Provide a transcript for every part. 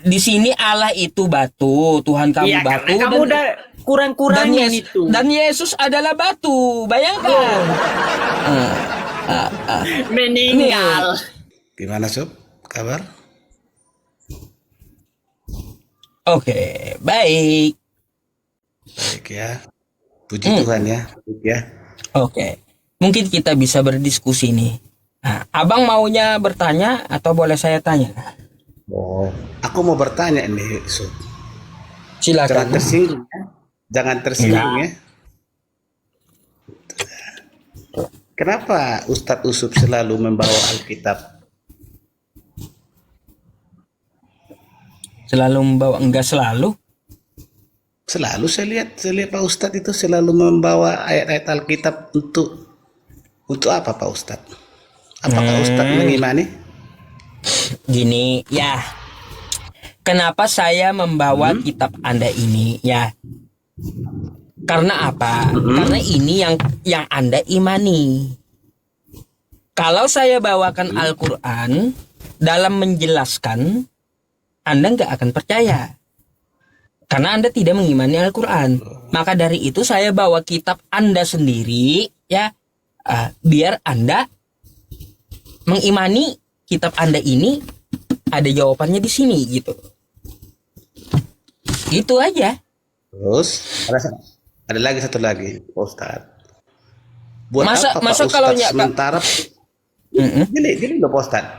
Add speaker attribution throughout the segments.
Speaker 1: di sini Allah itu batu, Tuhan kamu
Speaker 2: Iya,
Speaker 1: batu,
Speaker 2: karena kamu udah kurang-kurangin itu.
Speaker 1: dan Yesus adalah batu. Bayangkan.
Speaker 2: Meninggal.
Speaker 3: Gimana Sob? Kabar?
Speaker 1: Oke, baik.
Speaker 3: Baik ya. Puji Tuhan ya. Baik ya.
Speaker 1: Oke, mungkin kita bisa berdiskusi nih. Nah, abang maunya bertanya atau boleh saya tanya?
Speaker 3: Oh, aku mau bertanya nih Sob. Jangan
Speaker 1: Silakan.
Speaker 3: tersinggung ya. Jangan tersinggung ya. Kenapa Ustadz Usop selalu membawa Alkitab?
Speaker 1: Selalu membawa, enggak selalu.
Speaker 3: Selalu saya lihat Pak Ustadz itu selalu membawa ayat-ayat Alkitab untuk apa Pak Ustadz? Apakah Ustadz mengimani?
Speaker 1: Gini, ya. Kenapa saya membawa kitab Anda ini, ya? Karena apa? Karena ini yang Anda imani. Kalau saya bawakan Al-Quran dalam menjelaskan, Anda nggak akan percaya. Karena Anda tidak mengimani Al-Quran. Maka dari itu saya bawa kitab Anda sendiri, ya, biar Anda mengimani kitab Anda ini ada jawabannya di sini, gitu. Itu aja.
Speaker 3: Terus ada lagi satu lagi Pak Ustadz. Buat apa Pak
Speaker 1: masa
Speaker 3: Ustadz
Speaker 1: kalau
Speaker 3: sementara gini loh Pak Ustadz.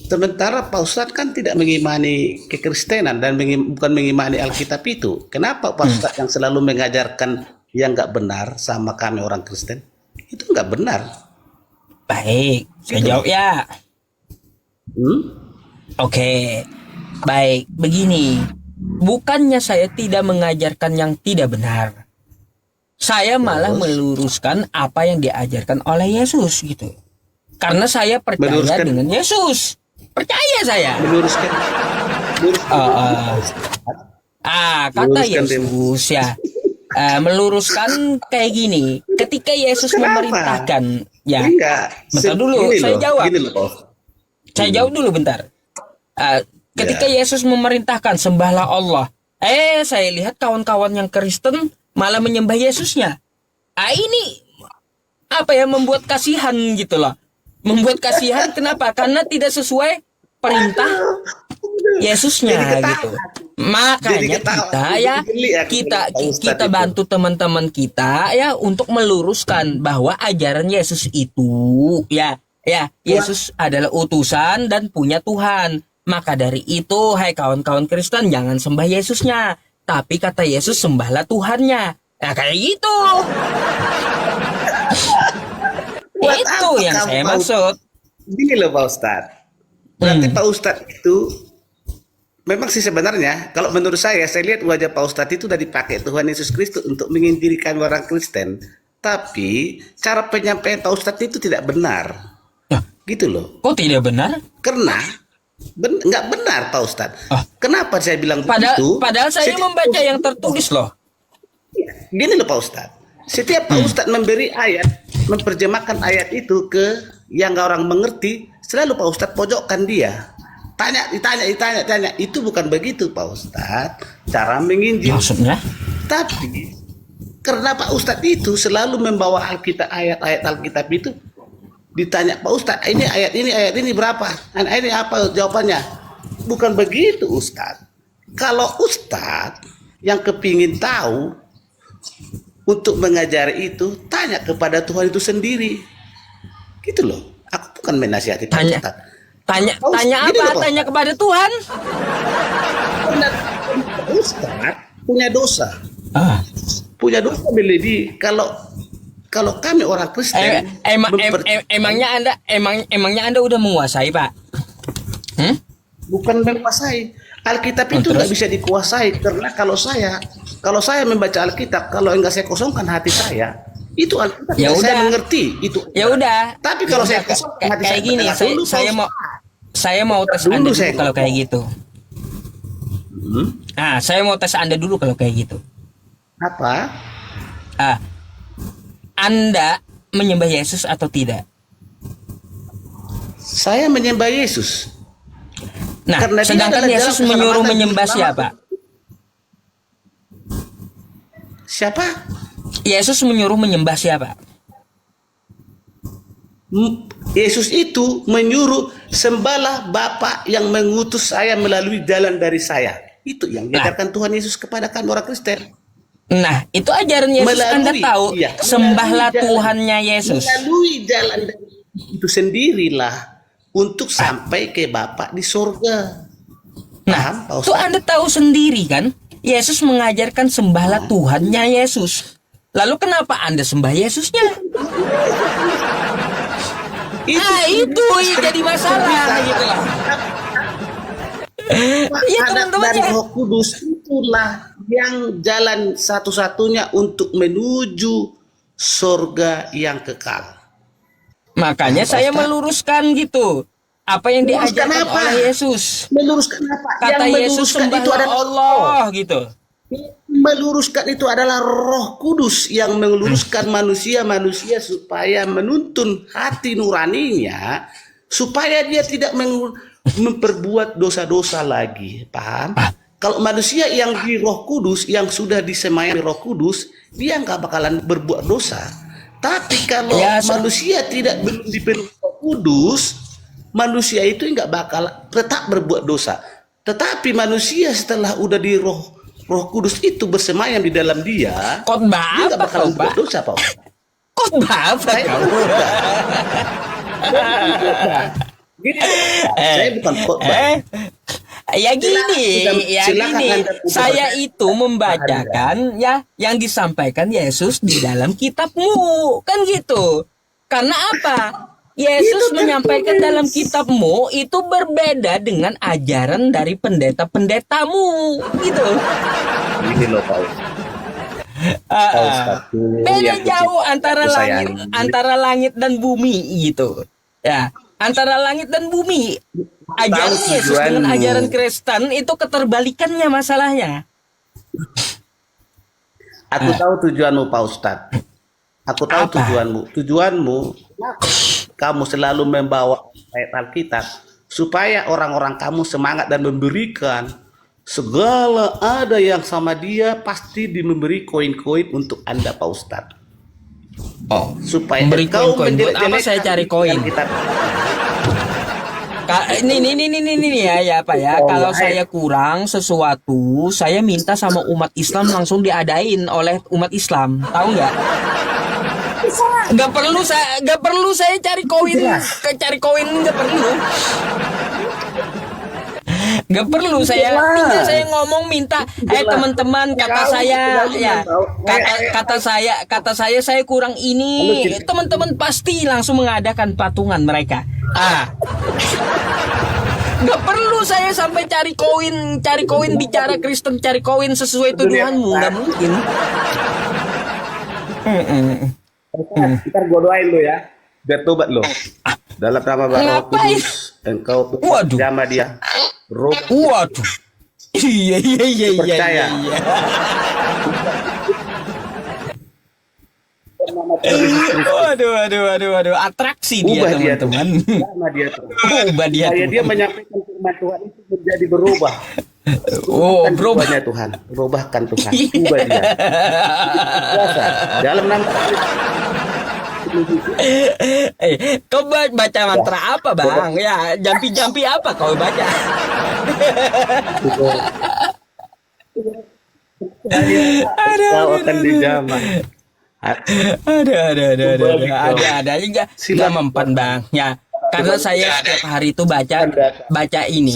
Speaker 3: Sementara Pak Ustadz kan tidak mengimani kekristenan dan bukan mengimani Alkitab itu. Kenapa Pak Ustadz yang selalu mengajarkan yang nggak benar sama kami orang Kristen? Itu nggak benar.
Speaker 1: Baik, saya jawab ya. Oke, baik, begini. Bukannya saya tidak mengajarkan yang tidak benar. Saya malah meluruskan apa yang diajarkan oleh Yesus, gitu. Karena saya percaya dengan Yesus. Percaya saya. Kata Yesus ya. Meluruskan kayak gini. Ketika Yesus memerintahkan, ya. Bentar dulu, saya jawab. Saya jawab dulu bentar. Ketika Yesus memerintahkan sembahlah Allah, saya lihat kawan-kawan yang Kristen malah menyembah Yesusnya. Ini apa ya, membuat kasihan gitu loh. Membuat kasihan kenapa? Karena tidak sesuai perintah Yesusnya gitu. Makanya kita bantu teman-teman kita ya untuk meluruskan bahwa ajaran Yesus itu ya Yesus adalah utusan dan punya Tuhan. Maka dari itu, hai kawan-kawan Kristen, jangan sembah Yesusnya, tapi kata Yesus sembahlah Tuhannya. Nah, kayak gitu. Itu yang saya maksud.
Speaker 3: Gini loh Pak Ustadz. Berarti Pak Ustadz itu memang sih sebenarnya, kalau menurut saya lihat wajah Pak Ustadz itu udah dipakai Tuhan Yesus Kristus untuk menginjilkan orang Kristen. Tapi cara penyampaian Pak Ustadz itu tidak benar. Gitu loh.
Speaker 1: Kok tidak benar?
Speaker 3: Karena nggak benar Pak Ustadz. Kenapa saya bilang begitu?
Speaker 1: Padahal saya membaca yang tertulis loh.
Speaker 3: Gini loh Pak Ustadz. Setiap Pak Ustadz memberi ayat, memperjemahkan ayat itu ke yang nggak orang mengerti, selalu Pak Ustadz pojokkan dia. Ditanya. Itu bukan begitu Pak Ustadz. Cara menginjil.
Speaker 1: Maksudnya?
Speaker 3: Tapi karena Pak Ustadz itu selalu membawa Alkitab, ayat-ayat Alkitab itu. Ditanya Pak Ustadz, ini ayat ini berapa? Ini apa jawabannya? Bukan begitu Ustadz. Kalau Ustadz yang kepingin tahu untuk mengajari itu, tanya kepada Tuhan itu sendiri. Gitu loh. Aku bukan menasihati Pak Ustadz.
Speaker 1: Tanya apa? Tanya kepada Tuhan.
Speaker 3: Ustadz punya dosa. Punya dosa melebihi kalau kami orang Kristen
Speaker 1: emangnya Anda udah menguasai, Pak?
Speaker 3: Bukan menguasai. Alkitab itu nggak bisa dikuasai karena kalau saya membaca Alkitab, kalau enggak saya kosongkan hati saya, itu Alkitab saya mengerti itu.
Speaker 1: Ya udah.
Speaker 3: Tapi kalau saya kosongkan hati
Speaker 1: kayak gini, saya mau tes Anda dulu kalau kayak gitu. Saya mau tes Anda dulu kalau kayak gitu.
Speaker 3: Apa?
Speaker 1: Anda menyembah Yesus atau tidak?
Speaker 3: Saya menyembah Yesus.
Speaker 1: Nah,
Speaker 3: Karena dia
Speaker 1: sedangkan
Speaker 3: adalah
Speaker 1: Yesus
Speaker 3: jalan
Speaker 1: menyuruh
Speaker 3: keselamatan,
Speaker 1: menyembah
Speaker 3: juru
Speaker 1: siapa?
Speaker 3: Siapa?
Speaker 1: Yesus menyuruh menyembah siapa?
Speaker 3: Yesus itu menyuruh sembahlah Bapa yang mengutus saya melalui jalan dari saya. Itu yang diajarkan Tuhan Yesus kepada kami orang Kristen.
Speaker 1: Nah, itu ajaran Yesus. Anda tahu, sembahlah Tuhannya Yesus.
Speaker 3: Melalui jalan itu sendirilah untuk sampai ke Bapa di surga.
Speaker 1: Nah, itu Anda tahu sendiri kan? Yesus mengajarkan sembahlah Tuhannya Yesus. Lalu kenapa Anda sembah Yesusnya? Itu jadi masalah gitu lah.
Speaker 3: Ya teman-teman, dan Roh Kudus itulah yang jalan satu-satunya untuk menuju surga yang kekal.
Speaker 1: Makanya saya meluruskan gitu. Apa yang diajarkan oleh Yesus?
Speaker 3: Meluruskan apa?
Speaker 1: Kata
Speaker 3: yang
Speaker 1: Yesus sembahlah Allah gitu.
Speaker 3: Meluruskan itu adalah Roh Kudus yang meluruskan manusia supaya menuntun hati nuraninya supaya dia tidak memperbuat dosa-dosa lagi. Paham? Kalau manusia yang di Roh Kudus, yang sudah disemayai Roh Kudus, dia nggak bakalan berbuat dosa. Tapi kalau manusia tidak dipenuhi Roh Kudus, manusia itu nggak bakal tetap berbuat dosa. Tetapi manusia setelah udah di Roh Kudus itu bersemayam di dalam dia, dia nggak bakal berbuat dosa, Pak.
Speaker 1: Khotbah apa kau?
Speaker 3: Saya bukan khotbah.
Speaker 1: Ya gini. Saya itu membacakan ya yang disampaikan Yesus di dalam kitabmu, kan gitu. Karena apa? Yesus menyampaikan dalam kitabmu itu berbeda dengan ajaran dari pendeta-pendetamu, gitu.
Speaker 3: Ini loh, Pak.
Speaker 1: Beda jauh antara langit dan bumi gitu. Ya, antara langit dan bumi. Ajaran Yesus dengan ajaran Kristen itu keterbalikannya masalahnya.
Speaker 3: Aku tahu tujuanmu, Pak Ustadz. Aku tahu tujuanmu. Kamu selalu membawa ayat Alkitab supaya orang-orang kamu semangat dan memberikan segala ada yang sama dia pasti memberi koin-koin untuk Anda, Pak Ustadz. Supaya
Speaker 1: kau menjelek-jelekan. Apa saya cari koin? Ini ya Pak ya. Kalau saya kurang sesuatu, saya minta sama umat Islam langsung diadain oleh umat Islam. Tahu nggak? Nggak perlu saya cari koin, nggak perlu. Nggak perlu tinggal saya ngomong minta, teman-teman kata saya kurang ini, teman-teman pasti langsung mengadakan patungan mereka. Nggak perlu saya sampai cari koin bicara Kristen, cari koin sesuai tuduhanmu, nggak mungkin.
Speaker 3: Ntar gue doain lu ya, biar tobat lo. Dalam nama Roh Kudus, engkau sama dia.
Speaker 1: Waduh. Iya.
Speaker 3: Percaya.
Speaker 1: Waduh. Atraksi dia, teman-teman.
Speaker 3: Ubah dia. Dia menyampaikan firman Tuhan itu menjadi berubah. Berubahnya Tuhan, berubahkan Tuhan, ubah dia. Dalam nama
Speaker 1: kau baca mantra apa, Bang? Ya, jampi apa kau baca?
Speaker 3: Kau akan dijamah.
Speaker 1: Ada nggak mempan, Bang? Ya, karena saya setiap hari itu baca ini,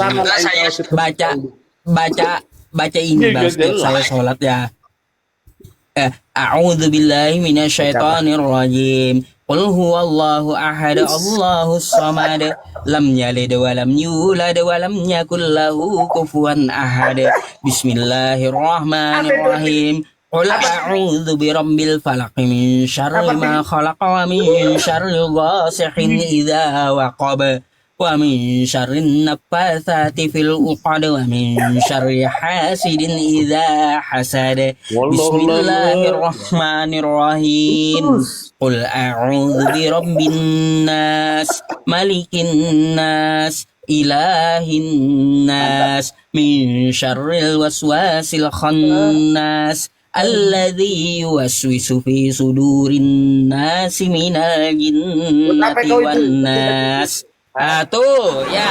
Speaker 1: baca ini, Bang. Setiap saya sholat ya. A'udzu billahi minasyaitonir rajim. Qul huwallahu ahad, Allahus samad, lam yalid wa lam yulad wa lam yakul lahu kufuwan ahad. Bismillahirrahmanirrahim. Qul a'udzu birabbil falaq min syarri ma khalaq wa min syarri ghasiqin idza waqab wa min syarrin naffatsati fil 'uqad wa min syarri hasidin idza hasad. Bismillahirrahmanirrahim. Qul a'udzu birabbin nas, malikin nas, ilahin nas min syarril waswasil khannas alladzi yuwaswisu fi sudurin nasi minal jinnati wan nas. Tuh ya.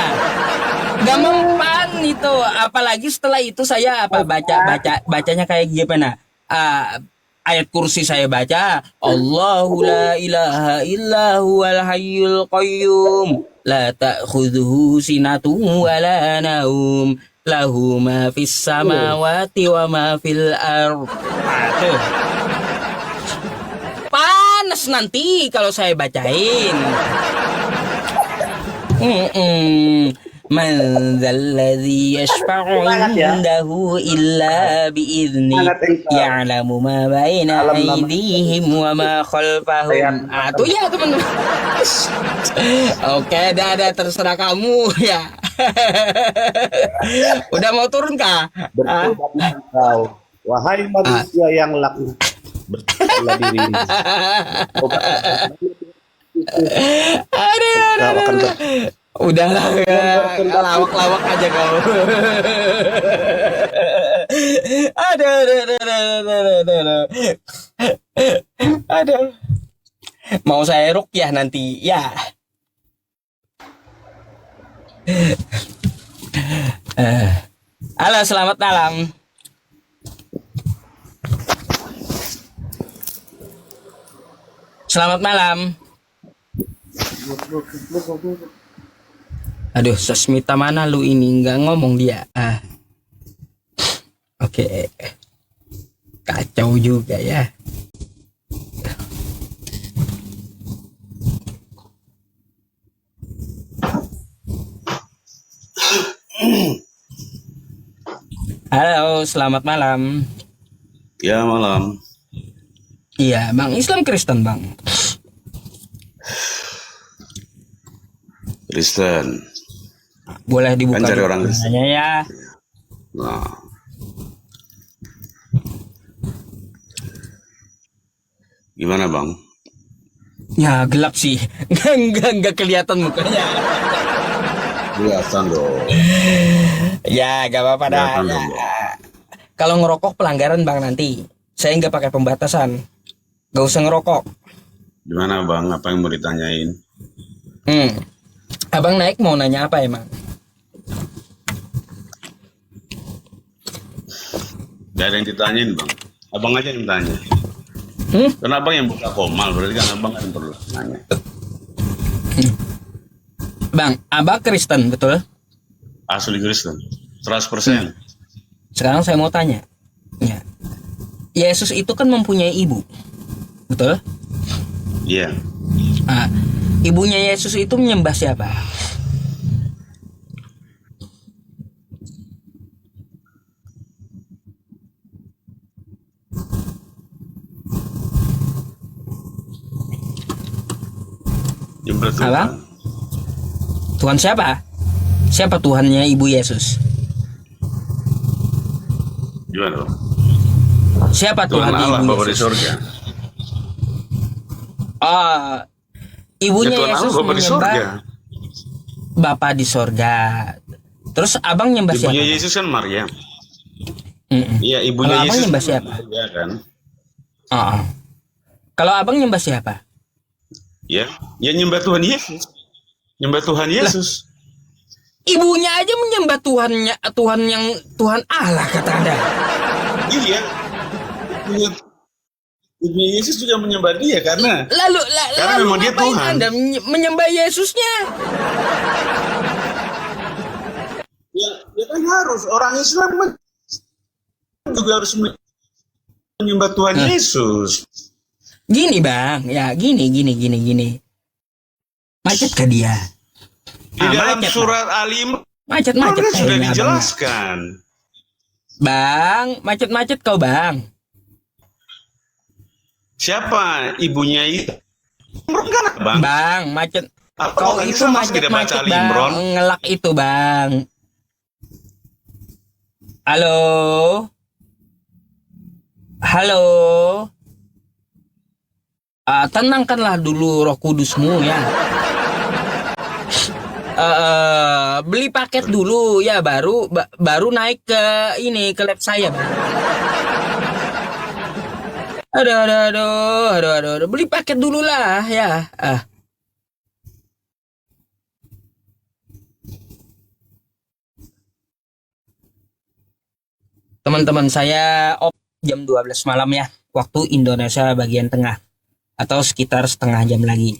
Speaker 1: Gak mempan itu, apalagi setelah itu saya bacanya kayak gimana? Ayat kursi saya baca, Allahu la ilaha illa huwal hayyul qayyum la ta'khudhuhu sinatun wa la naum lahu ma fis samawati wa ma fil ardh. Tuh. Panas nanti kalau saya bacain. Man dzalladzi yashfa'u 'indahu illa bi'idznih ya'lamu ma baina aydihim wa ma khalfahum. Tuh ya teman-teman. Oke, dah terserah kamu ya. Udah mau turun kah?
Speaker 3: Bertobatlah engkau, wahai manusia yang laknat, bertobatlah dirimu.
Speaker 1: Aduh. Udahlah ya, lawak-lawak aja kau. Aduh. Mau saya ruqyah nanti, ya. Halo, selamat malam. Selamat malam. Aduh, Sasmita mana lu ini? Nggak ngomong dia. Oke. Kacau juga ya. Halo, selamat malam.
Speaker 4: Ya, malam.
Speaker 1: Iya, Bang. Islam Kristen, Bang.
Speaker 4: Kristen.
Speaker 1: Boleh dibuka
Speaker 4: Kan cari orang Kristen
Speaker 1: ya.
Speaker 4: Nah. Gimana, Bang?
Speaker 1: Ya, gelap sih. Enggak kelihatan mukanya.
Speaker 4: Kelihatan dong.
Speaker 1: Ya, gak apa-apa dah. Kalau ngerokok pelanggaran, Bang, nanti. Saya nggak pakai pembatasan. Gak usah ngerokok.
Speaker 4: Gimana, Bang? Apa yang mau ditanyain?
Speaker 1: Abang naik mau nanya apa emang?
Speaker 4: Gak ada yang ditanyain, Bang. Abang aja yang tanya. Karena Abang yang buka komal, berarti kan Abang kan perlu nanya.
Speaker 1: Bang, Abang Kristen, betul?
Speaker 4: Asli Kristen. 100%.
Speaker 1: Sekarang saya mau tanya. Ya. Yesus itu kan mempunyai ibu. Betul?
Speaker 4: Iya.
Speaker 1: Ibunya Yesus itu menyembah siapa? Apa? Tuhan siapa? Siapa Tuhannya ibu Yesus?
Speaker 4: Gimana, Bang?
Speaker 1: Siapa
Speaker 4: Tuhan
Speaker 1: Tuhannya
Speaker 4: Allah,
Speaker 1: ibu
Speaker 4: Bapa di
Speaker 1: Yesus?
Speaker 4: surga.
Speaker 1: Ibunya
Speaker 4: Tuhan
Speaker 1: Yesus
Speaker 4: Allah, Bapa di surga.
Speaker 1: menyembah Bapa di sorga. Terus abang nyembah siapa?
Speaker 4: Ibunya Yesus kan Maryam. Iya, ibunya
Speaker 1: Kalau abang
Speaker 4: Yesus
Speaker 1: nyembah siapa?
Speaker 4: Iya kan?
Speaker 1: Kalau abang nyembah siapa?
Speaker 4: Ya nyembah Tuhan Yesus. Nyembah Tuhan Yesus.
Speaker 1: Ibunya aja menyembah Tuhan Allah kata Anda.
Speaker 4: Iya. Ibunya Yesus juga menyembah dia karena memang dia Tuhan.
Speaker 1: Anda menyembah Yesusnya?
Speaker 4: Ya kan harus orang Islam juga harus menyembah Tuhan Yesus.
Speaker 1: Gini Bang, ya gini. Macet ke dia?
Speaker 4: Di dalam
Speaker 1: macet,
Speaker 4: surat Ali Imran
Speaker 1: macet
Speaker 4: sudah dijelaskan.
Speaker 1: Bang, macet kau Bang.
Speaker 4: Siapa ibunya itu? Imran kan Bang?
Speaker 1: Bang, macet.
Speaker 4: Kau itu macet Bang,
Speaker 1: ngelak itu Bang. Halo. Tenangkanlah dulu Roh Kudusmu ya. Beli paket dulu ya, baru naik ke ini, ke lab saya, Bang. Aduh. Beli paket dulu lah ya. Teman-teman saya jam 12 malam ya, waktu Indonesia bagian tengah, atau sekitar setengah jam lagi.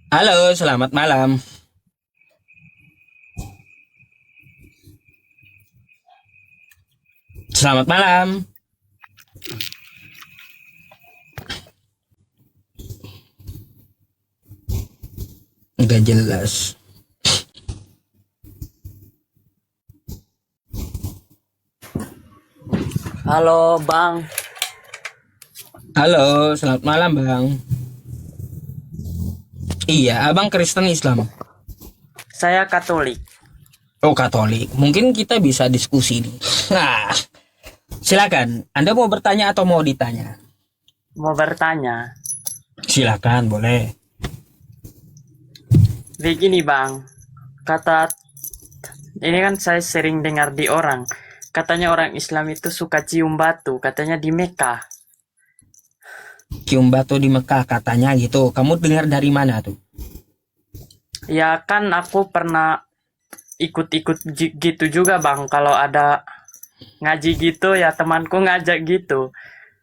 Speaker 1: Halo, selamat malam. Selamat malam. Nggak jelas.
Speaker 2: Halo Bang.
Speaker 1: Halo, selamat malam Bang. Iya, Abang Kristen Islam.
Speaker 2: Saya Katolik.
Speaker 1: Oh, Katolik. Mungkin kita bisa diskusi nih. Nah, silakan. Anda mau bertanya atau mau ditanya?
Speaker 2: Mau bertanya.
Speaker 1: Silakan, boleh.
Speaker 2: Begini Bang, ini kan saya sering dengar di orang, katanya orang Islam itu suka cium batu, katanya di Mekah.
Speaker 1: Cium batu di Mekah katanya gitu. Kamu dengar dari mana tuh?
Speaker 2: Ya kan aku pernah ikut-ikut gitu juga Bang, kalau ada ngaji gitu ya temanku ngajak gitu.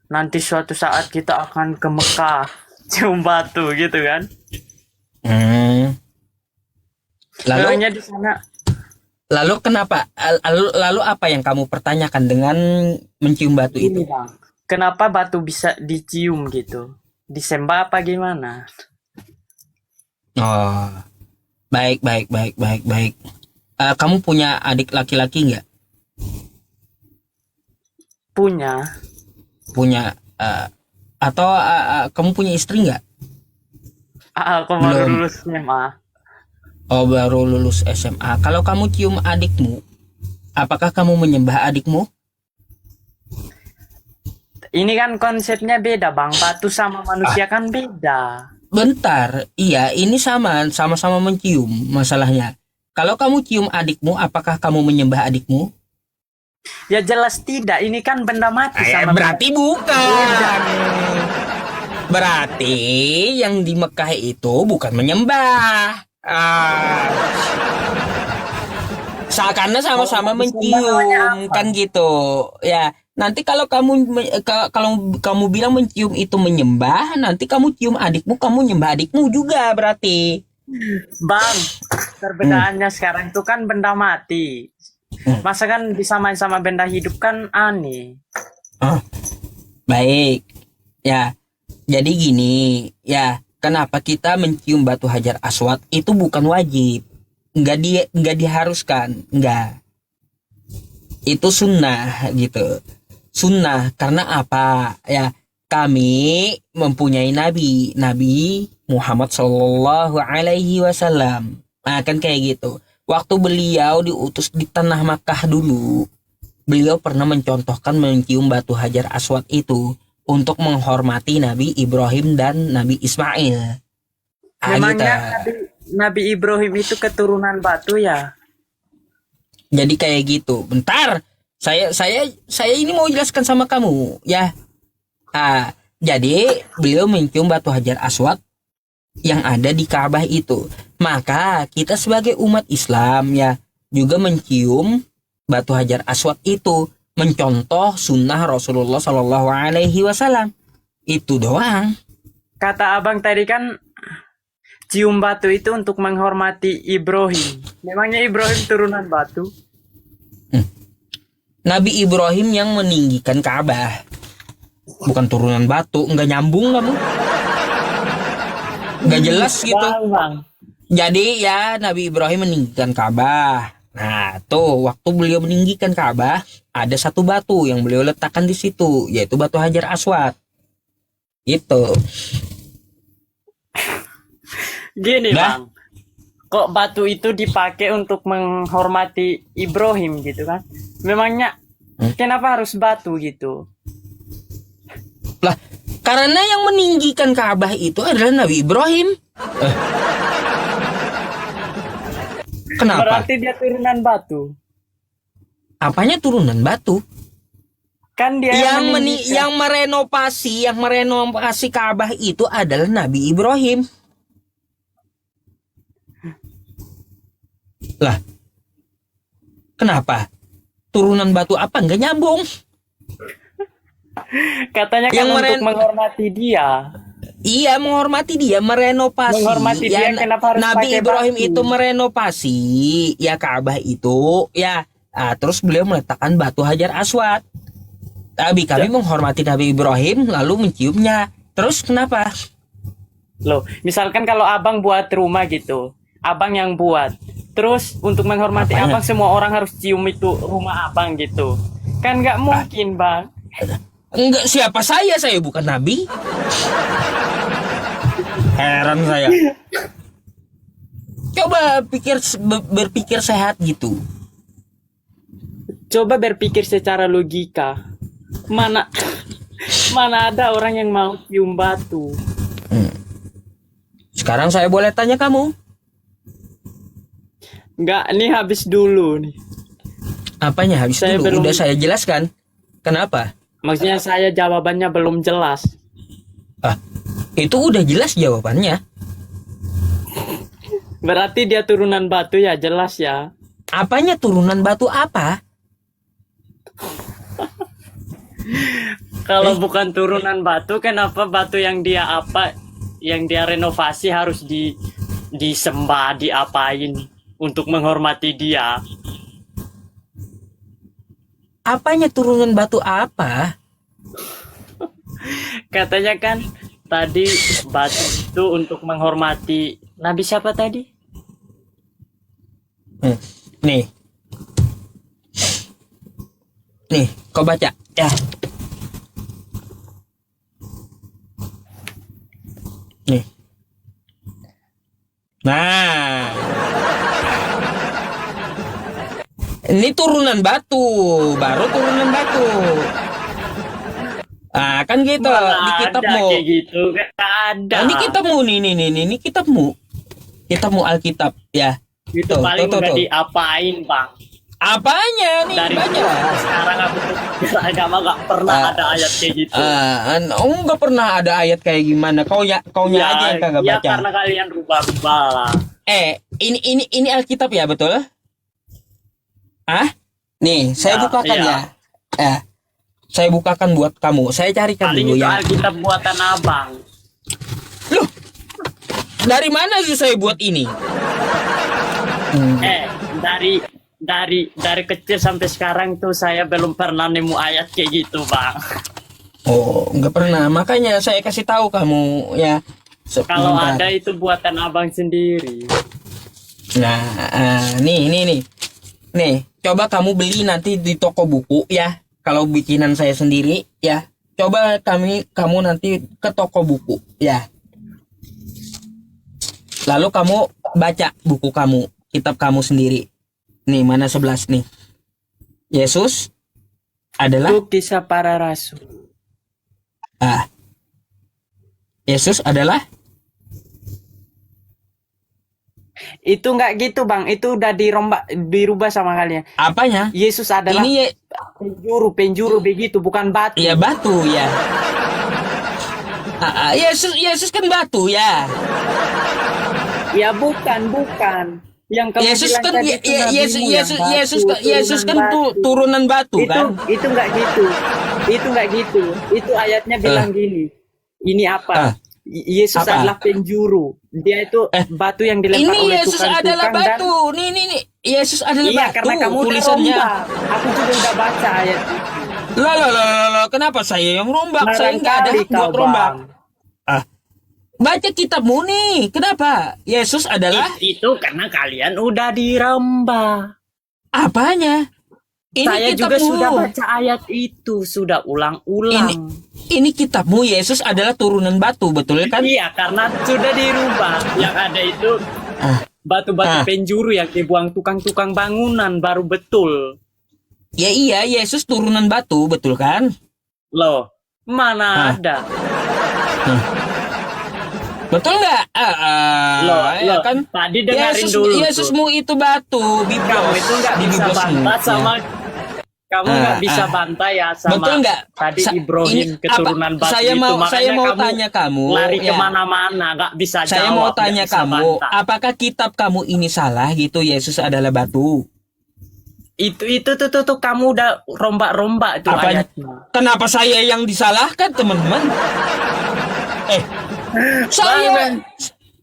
Speaker 2: Nanti suatu saat kita akan ke Mekah, cium batu gitu kan.
Speaker 1: Lalu
Speaker 2: di sana.
Speaker 1: Lalu kenapa? Lalu apa yang kamu pertanyakan dengan mencium batu itu?
Speaker 2: Ini Bang, kenapa batu bisa dicium gitu? Disembah apa gimana?
Speaker 1: Oh, baik. Kamu punya adik laki-laki nggak?
Speaker 2: Punya.
Speaker 1: Atau kamu punya istri nggak?
Speaker 2: Aku baru lulus SMA.
Speaker 1: Oh, baru lulus SMA. Kalau kamu cium adikmu, apakah kamu menyembah adikmu?
Speaker 2: Ini kan konsepnya beda Bang, batu sama manusia kan beda.
Speaker 1: Bentar, iya ini sama-sama mencium masalahnya. Kalau kamu cium adikmu, apakah kamu menyembah adikmu?
Speaker 2: Ya jelas tidak, ini kan benda mati sama
Speaker 1: berarti bukan. Berarti yang di Mekah itu bukan menyembah. Karena sama-sama mencium kan gitu ya. Nanti kalau kamu bilang mencium itu menyembah, nanti kamu cium adikmu, kamu nyembah adikmu juga berarti.
Speaker 2: Bang, perbedaannya sekarang itu kan benda mati. Masa kan disamain sama benda hidup kan aneh.
Speaker 1: Baik ya, jadi gini ya. Kenapa kita mencium batu Hajar Aswad itu bukan wajib, nggak diharuskan, nggak. Itu sunnah gitu, sunnah. Karena apa ya? Kami mempunyai Nabi Muhammad Shallallahu Alaihi Wasallam. Nah kan kayak gitu. Waktu beliau diutus di tanah Makkah dulu, beliau pernah mencontohkan mencium batu Hajar Aswad itu untuk menghormati Nabi Ibrahim dan Nabi Ismail.
Speaker 2: Memangnya Nabi Ibrahim itu keturunan batu ya?
Speaker 1: Jadi kayak gitu. Bentar, saya ini mau jelaskan sama kamu ya. Jadi beliau mencium batu Hajar Aswad yang ada di Ka'bah itu. Maka kita sebagai umat Islam ya juga mencium batu Hajar Aswad itu, mencontoh sunnah Rasulullah Shallallahu Alaihi Wasallam. Itu doang.
Speaker 2: Kata abang tadi kan cium batu itu untuk menghormati Ibrahim. Memangnya Ibrahim turunan batu?
Speaker 1: Nabi Ibrahim yang meninggikan Ka'bah, bukan turunan batu. Nggak nyambung kamu, nggak jelas gitu.
Speaker 2: Bang.
Speaker 1: Jadi ya Nabi Ibrahim meninggikan Ka'bah. Nah, tuh waktu beliau meninggikan Ka'bah, ada satu batu yang beliau letakkan di situ, yaitu batu Hajar Aswad. Gitu.
Speaker 2: Gini, Bang. Kok batu itu dipakai untuk menghormati Ibrahim gitu kan? Memangnya kenapa harus batu gitu?
Speaker 1: Lah, Karena yang meninggikan Ka'bah itu adalah Nabi Ibrahim. Kenapa?
Speaker 2: Berarti dia turunan batu.
Speaker 1: Apanya turunan batu?
Speaker 2: Kan dia
Speaker 1: Yang merenovasi Ka'bah itu adalah Nabi Ibrahim. Lah, kenapa? Turunan batu apa? Nggak nyambung.
Speaker 2: Katanya kan untuk menghormati dia.
Speaker 1: Iya, menghormati dia, merenovasi.
Speaker 2: Menghormati dia, kenapa harus
Speaker 1: Nabi
Speaker 2: pakai
Speaker 1: Ibrahim
Speaker 2: batu?
Speaker 1: itu merenovasi ya Ka'bah itu, ya. Terus beliau meletakkan batu Hajar Aswad. Kami menghormati Nabi Ibrahim lalu menciumnya. Terus kenapa?
Speaker 2: Loh, misalkan kalau abang buat rumah gitu, abang yang buat. Terus untuk menghormati
Speaker 1: Apanya?
Speaker 2: abang semua orang harus cium itu rumah abang gitu. Kan nggak mungkin, Bang.
Speaker 1: Enggak, siapa saya bukan Nabi. Heran saya. Coba berpikir sehat gitu.
Speaker 2: Coba berpikir secara logika. Mana ada orang yang mau cium batu?
Speaker 1: Sekarang saya boleh tanya kamu.
Speaker 2: Nggak, ini habis dulu nih.
Speaker 1: Apanya habis
Speaker 2: Saya
Speaker 1: dulu?
Speaker 2: belum-
Speaker 1: Udah saya jelaskan. Kenapa?
Speaker 2: Maksudnya saya jawabannya belum jelas.
Speaker 1: Itu udah jelas jawabannya.
Speaker 2: Berarti dia turunan batu ya, jelas ya.
Speaker 1: Apanya turunan batu apa?
Speaker 2: Kalau bukan turunan batu, kenapa batu yang dia renovasi harus disembah, diapain untuk menghormati dia?
Speaker 1: Apanya turunan batu apa?
Speaker 2: Katanya kan tadi batu itu untuk menghormati Nabi siapa tadi?
Speaker 1: Nih, kau baca ya. Nih. Nah, ini turunan batu, baru turunan batu. Kan gitu di kitabmu.
Speaker 2: Kayak gitu, gak ada.
Speaker 1: Ini kitabmu ini kitabmu Alkitab ya.
Speaker 2: Itu paling udah diapain, Bang.
Speaker 1: Apanya nih?
Speaker 2: Dari
Speaker 1: Baca.
Speaker 2: dulu sampai sekarang aku agama gak pernah ada ayat kayak gitu.
Speaker 1: Nggak pernah ada ayat kayak gimana? Kaunya aja yang kagak
Speaker 2: ya
Speaker 1: baca.
Speaker 2: karena kalian rubah-rubah lah.
Speaker 1: Ini Alkitab ya, betul? Nih, saya bukakan ya. Saya bukakan buat kamu. Saya carikan
Speaker 2: Paling
Speaker 1: dulu
Speaker 2: itu
Speaker 1: ya.
Speaker 2: Alkitab buatan abang.
Speaker 1: Loh, dari mana sih saya buat ini?
Speaker 2: Dari kecil sampai sekarang tuh saya belum pernah nemu ayat kayak gitu, Bang.
Speaker 1: Oh, nggak pernah. Makanya saya kasih tahu kamu ya.
Speaker 2: Kalau
Speaker 1: Sebentar.
Speaker 2: ada itu buatan abang sendiri.
Speaker 1: Nah, nih. Nih, coba kamu beli nanti di toko buku ya. Kalau bikinan saya sendiri ya. Coba kamu nanti ke toko buku ya. Lalu kamu baca buku kamu, kitab kamu sendiri. Nih, mana 11 nih. Yesus adalah
Speaker 2: Itu kisah para rasul.
Speaker 1: Yesus adalah
Speaker 2: Itu nggak gitu, Bang. Itu udah dirubah sama kalian.
Speaker 1: apanya?
Speaker 2: Yesus adalah
Speaker 1: Ini
Speaker 2: penjuru begitu, bukan batu.
Speaker 1: ya batu ya. Yesus kan batu ya.
Speaker 2: Ya bukan. Yang kamu
Speaker 1: Yesus
Speaker 2: bilang
Speaker 1: kan
Speaker 2: tadi itu nabimu yang batu,
Speaker 1: Yesus kan
Speaker 2: turunan batu.
Speaker 1: turunan batu kan.
Speaker 2: Itu nggak gitu. Itu ayatnya bilang gini. Ini apa? Yesus
Speaker 1: Apa?
Speaker 2: adalah penjuru. Dia itu batu yang dilempar
Speaker 1: Ini
Speaker 2: oleh
Speaker 1: Yesus
Speaker 2: tukang-tukang
Speaker 1: adalah
Speaker 2: dan
Speaker 1: batu. Nih. Yesus adalah
Speaker 2: iya,
Speaker 1: batu.
Speaker 2: karena kamu udah
Speaker 1: Tulisannya.
Speaker 2: rombak. Aku juga udah baca ayat itu.
Speaker 1: Lah, kenapa saya yang rombak? Saya nggak ada
Speaker 2: Barangkali
Speaker 1: buat
Speaker 2: kau,
Speaker 1: rombak.
Speaker 2: Bang.
Speaker 1: Baca kitabmu nih. Kenapa? Yesus adalah
Speaker 2: Itu karena kalian udah dirambah.
Speaker 1: apanya? Ini
Speaker 2: Saya
Speaker 1: kitabmu.
Speaker 2: juga sudah baca ayat itu, sudah ulang-ulang.
Speaker 1: Ini kitabmu. Yesus adalah turunan batu, betul kan?
Speaker 2: Iya, karena sudah dirubah. Yang ada itu batu-batu penjuru yang dibuang tukang-tukang bangunan baru betul.
Speaker 1: Ya iya, Yesus turunan batu, betul kan?
Speaker 2: Loh, mana ada?
Speaker 1: Betul nggak? Ya kan?
Speaker 2: Tadi dengerin dulu.
Speaker 1: Yesusmu itu batu, Biblos.
Speaker 2: Kamu itu nggak
Speaker 1: Di
Speaker 2: bisa
Speaker 1: Biblosmu.
Speaker 2: bantah sama
Speaker 1: Ya.
Speaker 2: kamu nggak bisa bantah ya sama
Speaker 1: Betul nggak?
Speaker 2: tadi
Speaker 1: ini
Speaker 2: Ibrahim keturunan
Speaker 1: apa?
Speaker 2: batu
Speaker 1: Saya
Speaker 2: itu.
Speaker 1: mau
Speaker 2: Makanya
Speaker 1: tanya kamu.
Speaker 2: lari
Speaker 1: Ya.
Speaker 2: kemana-mana nggak bisa
Speaker 1: Saya
Speaker 2: jawab.
Speaker 1: mau
Speaker 2: nggak
Speaker 1: tanya
Speaker 2: bisa
Speaker 1: kamu,
Speaker 2: bantah.
Speaker 1: apakah kitab kamu ini salah gitu? Yesus adalah batu.
Speaker 2: Itu tuh kamu udah rombak-rombak tuh
Speaker 1: Apanya?
Speaker 2: ayatnya.
Speaker 1: Kenapa saya yang disalahkan, teman-teman?
Speaker 2: Bang,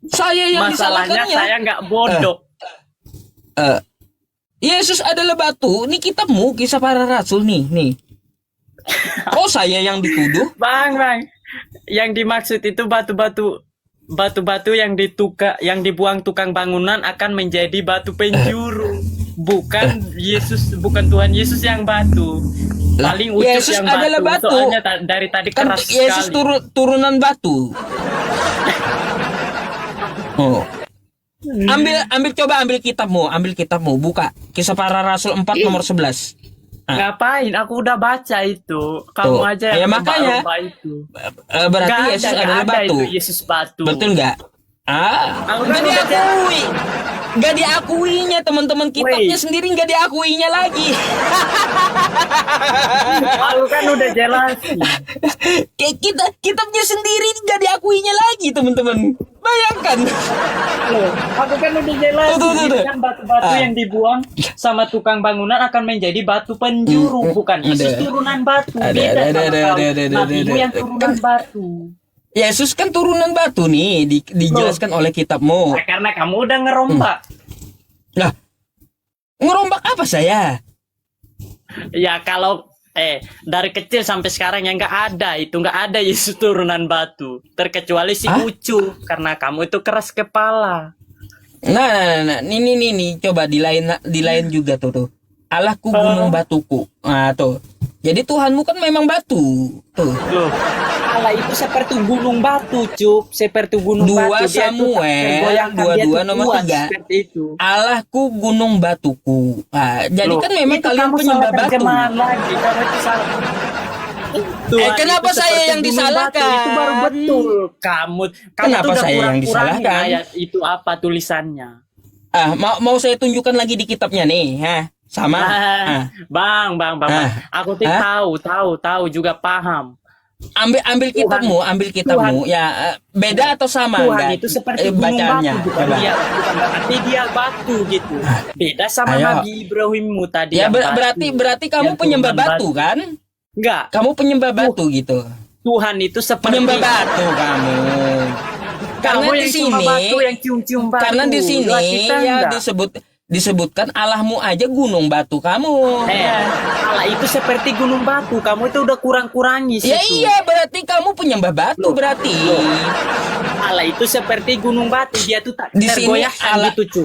Speaker 1: saya yang
Speaker 2: masalahnya
Speaker 1: disalahkannya.
Speaker 2: saya nggak bodoh.
Speaker 1: Yesus adalah batu. Ini kitabmu, Kisah Para Rasul nih. Oh, saya yang dituduh?
Speaker 2: Bang, yang dimaksud itu batu-batu yang dibuang tukang bangunan akan menjadi batu penjuru. Bukan Yesus, bukan Tuhan Yesus yang batu. Paling ucap
Speaker 1: Yesus
Speaker 2: yang
Speaker 1: adalah batu.
Speaker 2: Soalnya dari tadi
Speaker 1: Kan
Speaker 2: keras
Speaker 1: Yesus
Speaker 2: sekali.
Speaker 1: turunan batu. Oh. Ambil kitabmu, buka Kisah Para Rasul 4 nomor 11.
Speaker 2: Ngapain? Aku udah baca itu. Kamu
Speaker 1: Tuh.
Speaker 2: aja
Speaker 1: Ya,
Speaker 2: yang
Speaker 1: makanya.
Speaker 2: rombak itu.
Speaker 1: Berarti
Speaker 2: Nggak
Speaker 1: Yesus
Speaker 2: ada,
Speaker 1: adalah
Speaker 2: nggak ada
Speaker 1: batu.
Speaker 2: itu Yesus batu.
Speaker 1: Betul nggak?
Speaker 2: Aku
Speaker 1: Nggak
Speaker 2: kan udah
Speaker 1: diakui. Nggak diakuinya, teman-teman, kitabnya sendiri nggak diakuinya lagi.
Speaker 2: Aku kan udah jelasin.
Speaker 1: Kayak kitabnya sendiri nggak diakuinya lagi, teman-teman. Bayangkan.
Speaker 2: Loh, aku kan udah jelasin.
Speaker 1: Tuh.
Speaker 2: Itu kan batu-batu yang dibuang sama tukang bangunan akan menjadi batu penjuru, bukan Yesus turunan batu. Beda sama kau. Nabimu yang turunan batu.
Speaker 1: Yesus kan turunan batu nih, dijelaskan oleh kitabmu.
Speaker 2: Nah, karena kamu udah ngerombak.
Speaker 1: Lah, ngerombak apa saya?
Speaker 2: Ya kalau dari kecil sampai sekarang yang nggak ada Yesus turunan batu, terkecuali si Ucu karena kamu itu keras kepala.
Speaker 1: Nah, nih, coba di lain juga tuh. Allahku gunung batuku. Nah, tuh. Jadi Tuhanmu kan memang batu. Tuh.
Speaker 2: Loh, Allah itu seperti gunung batu, Cuk. Seperti gunung
Speaker 1: 2
Speaker 2: batu.
Speaker 1: Samuel 22 nomor 3.
Speaker 2: Seperti itu.
Speaker 1: Allahku gunung batuku. Nah, jadi
Speaker 2: Loh,
Speaker 1: kan memang
Speaker 2: itu
Speaker 1: kalian
Speaker 2: kamu
Speaker 1: penyembah
Speaker 2: salah
Speaker 1: batu.
Speaker 2: terjemahan lagi. Kamu itu salah. Tuhan
Speaker 1: kenapa
Speaker 2: itu
Speaker 1: saya
Speaker 2: seperti
Speaker 1: yang
Speaker 2: gunung
Speaker 1: disalahkan?
Speaker 2: batu. Itu baru betul. Kamu
Speaker 1: Kenapa
Speaker 2: tuh udah
Speaker 1: saya yang
Speaker 2: kurang-kurangin
Speaker 1: disalahkan?
Speaker 2: ayat itu apa tulisannya?
Speaker 1: Mau saya tunjukkan lagi di kitabnya nih, sama.
Speaker 2: Bang. Aku tuh tahu juga paham.
Speaker 1: Ambil kitabmu. Ya, beda atau sama?
Speaker 2: Tuhan
Speaker 1: enggak?
Speaker 2: itu seperti gunung
Speaker 1: bacaannya.
Speaker 2: batu, bukan berarti dia batu gitu. Beda sama
Speaker 1: Ayo.
Speaker 2: Nabi Ibrahimmu tadi.
Speaker 1: Ya
Speaker 2: yang batu.
Speaker 1: berarti kamu
Speaker 2: Yang
Speaker 1: penyembah
Speaker 2: turunan
Speaker 1: batu kan?
Speaker 2: Enggak.
Speaker 1: Kamu penyembah batu gitu.
Speaker 2: Tuhan itu seperti
Speaker 1: Penyembah batu kamu. Karena
Speaker 2: kamu
Speaker 1: di
Speaker 2: yang cuma
Speaker 1: sini,
Speaker 2: batu yang cium-cium batu.
Speaker 1: karena di sini
Speaker 2: Lah, kita
Speaker 1: ya
Speaker 2: enggak.
Speaker 1: disebutkan Allahmu aja gunung batu kamu.
Speaker 2: Allah itu seperti gunung batu. Kamu itu udah kurang-kurangi
Speaker 1: Ya
Speaker 2: situ.
Speaker 1: iya, berarti kamu penyembah batu berarti.
Speaker 2: Allah itu seperti gunung batu. Dia tuh tak
Speaker 1: Di sini
Speaker 2: tergoyahkan
Speaker 1: Allah-
Speaker 2: gitu, Cu.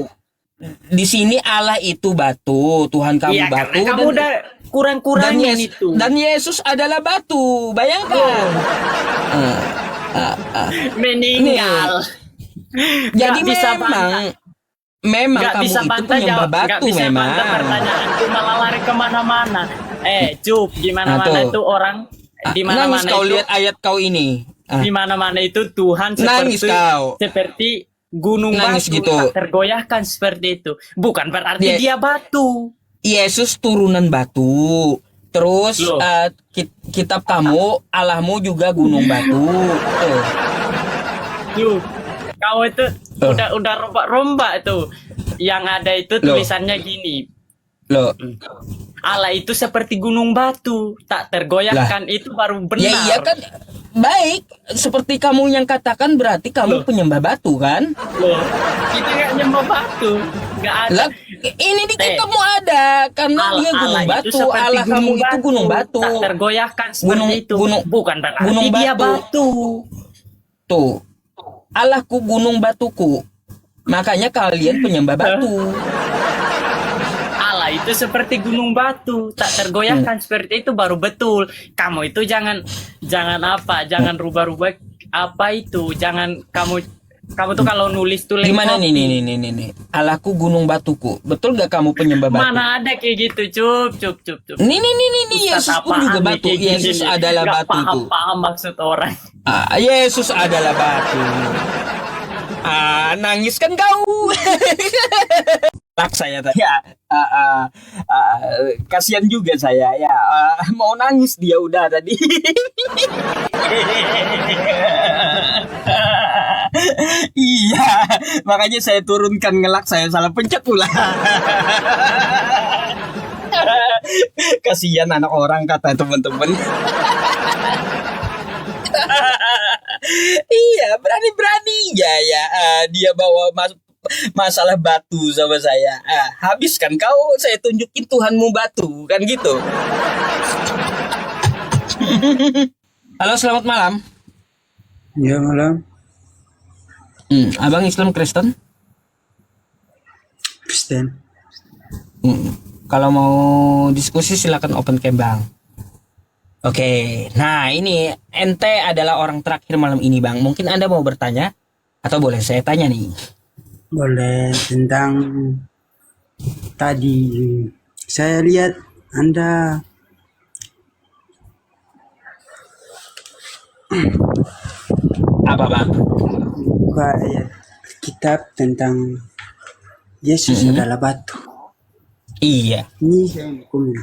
Speaker 1: Di sini Allah itu batu, Tuhan kamu
Speaker 2: Iya,
Speaker 1: batu
Speaker 2: karena kamu udah kurang-kurangin itu.
Speaker 1: dan Yesus adalah batu. Bayangkan.
Speaker 2: Meninggal.
Speaker 1: Jadi
Speaker 2: Nggak bisa
Speaker 1: memang
Speaker 2: Nggak
Speaker 1: kamu
Speaker 2: bisa
Speaker 1: itu
Speaker 2: bantah
Speaker 1: penyembah
Speaker 2: jawab, nggak
Speaker 1: batu
Speaker 2: bisa
Speaker 1: memang.
Speaker 2: bantah pertanyaanku malah lari kemana-mana. Cup, di
Speaker 1: Nah,
Speaker 2: mana-mana
Speaker 1: tuh.
Speaker 2: itu orang, di
Speaker 1: Nangis
Speaker 2: mana-mana
Speaker 1: kau
Speaker 2: itu,
Speaker 1: lihat ayat kau ini.
Speaker 2: di mana-mana itu Tuhan
Speaker 1: Nangis kau.
Speaker 2: seperti gunung
Speaker 1: Nangis
Speaker 2: batu,
Speaker 1: gitu.
Speaker 2: tak tergoyahkan seperti itu. Bukan berarti
Speaker 1: Dia-
Speaker 2: dia batu.
Speaker 1: Yesus turunan batu. Terus
Speaker 2: Loh.
Speaker 1: kitab kamu Allahmu juga gunung batu. Tuh.
Speaker 2: Tuh, kau itu udah rombak-rombak tuh. Yang ada itu tulisannya gini.
Speaker 1: Loh.
Speaker 2: Allah itu seperti gunung batu, tak tergoyahkan. Itu baru benar.
Speaker 1: Ya iya kan. Baik, seperti kamu yang katakan berarti kamu penyembah batu kan?
Speaker 2: Loh, kita nggak nyembah batu, nggak ada.
Speaker 1: Lah, ini di kitabmu ada karena dia gunung
Speaker 2: Allah
Speaker 1: batu.
Speaker 2: itu seperti
Speaker 1: Allah kamu itu gunung batu.
Speaker 2: tak tergoyahkan seperti
Speaker 1: Gunung-
Speaker 2: itu.
Speaker 1: gunung-
Speaker 2: Bukan berarti
Speaker 1: gunung
Speaker 2: dia
Speaker 1: batu.
Speaker 2: batu.
Speaker 1: Tuh. Allahku gunung batuku. Makanya kalian penyembah batu.
Speaker 2: Allah itu seperti gunung batu, tak tergoyahkan seperti itu baru betul. Kamu itu jangan rubah-rubah apa itu. Jangan kamu Kamu tuh kalau nulis tuh
Speaker 1: Gimana
Speaker 2: lengkap.
Speaker 1: nih. Allahku gunung batuku. Betul gak kamu penyembah batu?
Speaker 2: Mana ada kayak gitu, cup.
Speaker 1: Nih,
Speaker 2: Ustaz
Speaker 1: Yesus pun
Speaker 2: apaan
Speaker 1: juga
Speaker 2: nih
Speaker 1: batu.
Speaker 2: kayak
Speaker 1: Yesus
Speaker 2: gini?
Speaker 1: adalah
Speaker 2: Nggak
Speaker 1: batu tuh.
Speaker 2: paham maksud orang.
Speaker 1: Yesus adalah batu. Nangis kan kau. Lak saya tadi. Kasihan juga saya ya. Mau nangis dia udah tadi. Iya, makanya saya turunkan ngelak, saya salah pencet pula. Kasihan anak orang kata teman-teman. Iya, berani-beraninya ya dia bawa masalah batu sama saya. Habiskan kau, saya tunjukin Tuhanmu batu, kan gitu. Halo, selamat malam.
Speaker 5: Ya malam.
Speaker 1: Abang Islam Kristen?
Speaker 5: Kristen.
Speaker 1: Kalau mau diskusi silakan open cam bang. Oke, nah ini ente adalah orang terakhir malam ini bang. Mungkin anda mau bertanya atau boleh saya tanya nih?
Speaker 5: Boleh tentang tadi saya lihat Anda
Speaker 1: Apa bang?
Speaker 5: buka ayat kitab tentang Yesus adalah batu.
Speaker 1: Iya.
Speaker 5: Ini saya mau komen.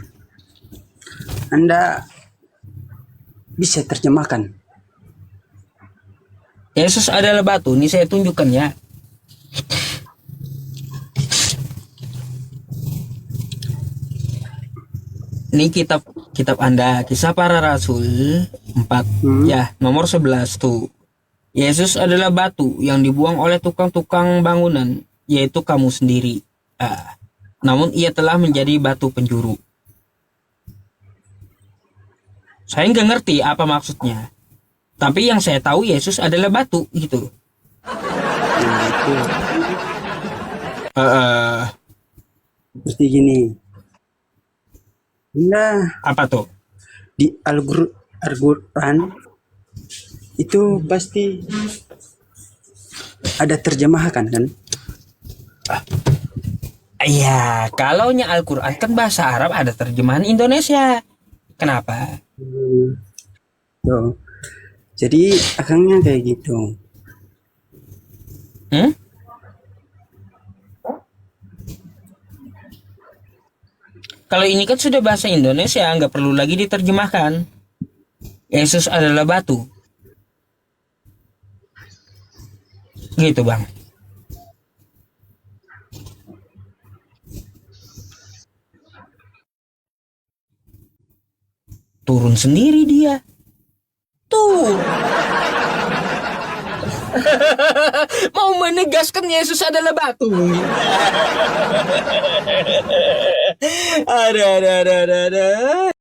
Speaker 5: Anda bisa terjemahkan.
Speaker 1: Yesus adalah batu. Ini saya tunjukkan ya. Ini kitab Anda, Kisah Para Rasul 4 ya, nomor 11 tuh. Yesus adalah batu yang dibuang oleh tukang-tukang bangunan, yaitu kamu sendiri. Namun ia telah menjadi batu penjuru. Saya nggak ngerti apa maksudnya. Tapi yang saya tahu Yesus adalah batu gitu.
Speaker 5: Nah, itu seperti gini. Nah,
Speaker 1: Apa tuh?
Speaker 5: di Al-Quran itu pasti ada terjemahkan kan?
Speaker 1: Iya, kalaunya Al-Quran kan bahasa Arab, ada terjemahan Indonesia. Kenapa?
Speaker 5: Tuh. Jadi akangnya kayak gitu.
Speaker 1: Kalau ini kan sudah bahasa Indonesia, nggak perlu lagi diterjemahkan. Yesus adalah batu. Gitu bang. Turun sendiri dia. Tuh. Mau menegaskan Yesus adalah batu. Ada.